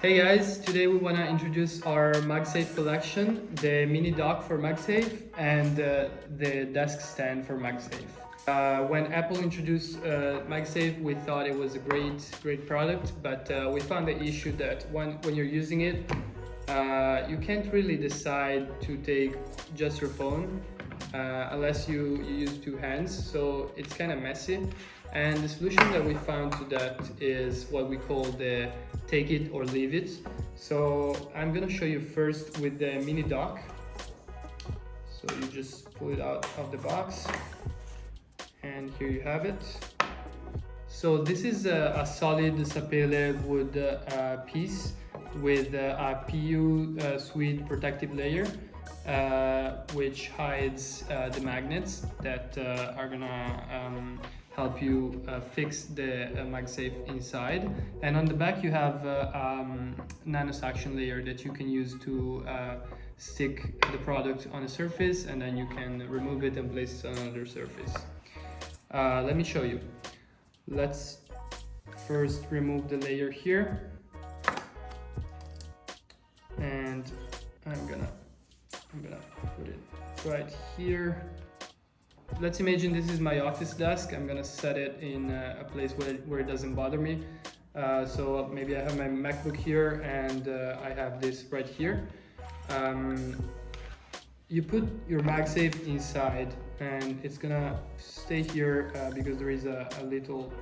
Hey guys, today we want to introduce our MagSafe collection, the mini dock for MagSafe and the desk stand for MagSafe. When Apple introduced MagSafe, we thought it was a great product, but we found the issue that when you're using it, you can't really decide to take just your phone unless you use two hands, so it's kind of messy. And the solution that we found to that is what we call the take it or leave it. So I'm gonna show you first with the mini dock. So you just pull it out of the box and here you have it. So this is a solid sapele wood piece with a PU suede protective layer, which hides the magnets that are gonna help you fix the MagSafe inside. And on the back you have a nano suction layer that you can use to stick the product on a surface, and then you can remove it and place it on another surface. Let me show you. Let's first remove the layer here, and I'm gonna put it right here. Let's imagine this is my office desk. I'm gonna set it in a place where it doesn't bother me. So maybe I have my MacBook here and I have this right here. You put your MagSafe inside and it's gonna stay here because there is a little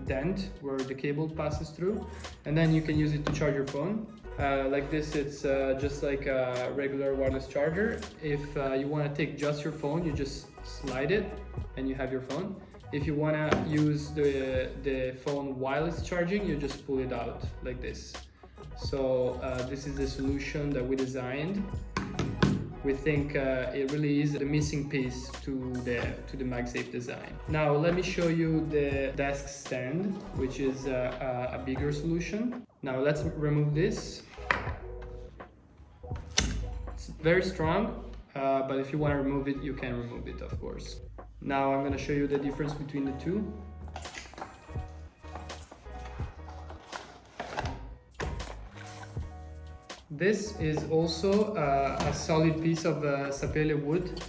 dent where the cable passes through, and then you can use it to charge your phone. Like this, it's just like a regular wireless charger. If you want to take just your phone, you just slide it and you have your phone. If you want to use the phone while it's charging, you just pull it out like this. So this is the solution that we designed. We think it really is the missing piece to the MagSafe design. Now let me show you the desk stand, which is a bigger solution. Now let's remove this. It's very strong, but if you want to remove it, you can remove it, of course. Now I'm going to show you the difference between the two. This is also a solid piece of sapele wood.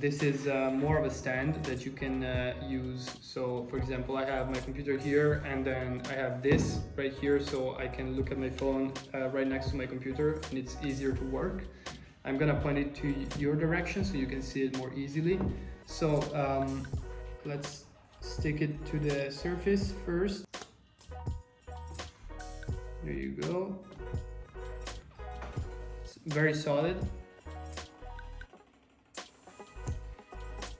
This is more of a stand that you can use. So for example, I have my computer here and then I have this right here, so I can look at my phone right next to my computer and it's easier to work. I'm gonna point it to your direction so you can see it more easily. So let's stick it to the surface first. There you go. It's very solid.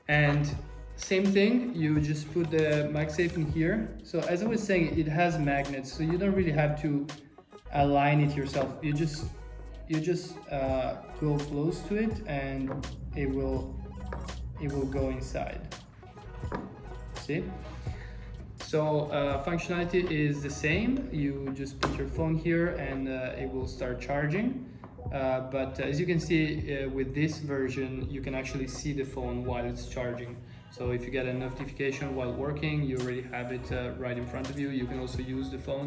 And same thing, you just put the MagSafe in here. So as I was saying, it has magnets, so you don't really have to align it yourself. You just go close to it and it will go inside. See? So functionality is the same. You just put your phone here and it will start charging. But as you can see with this version, you can actually see the phone while it's charging. So if you get a notification while working, you already have it right in front of you. You can also use the phone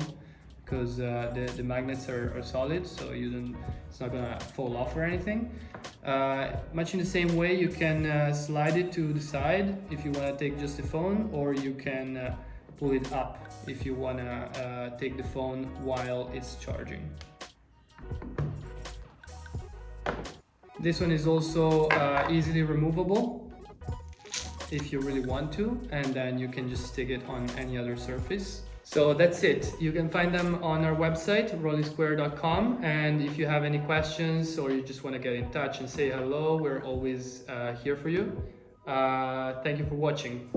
because the magnets are solid, so it's not gonna fall off or anything. Much in the same way, you can slide it to the side if you want to take just the phone, or you can pull it up if you want to take the phone while it's charging. This one is also easily removable if you really want to, and then you can just stick it on any other surface. So that's it. You can find them on our website, rollysquare.com, and if you have any questions or you just want to get in touch and say hello, we're always here for you. Thank you for watching.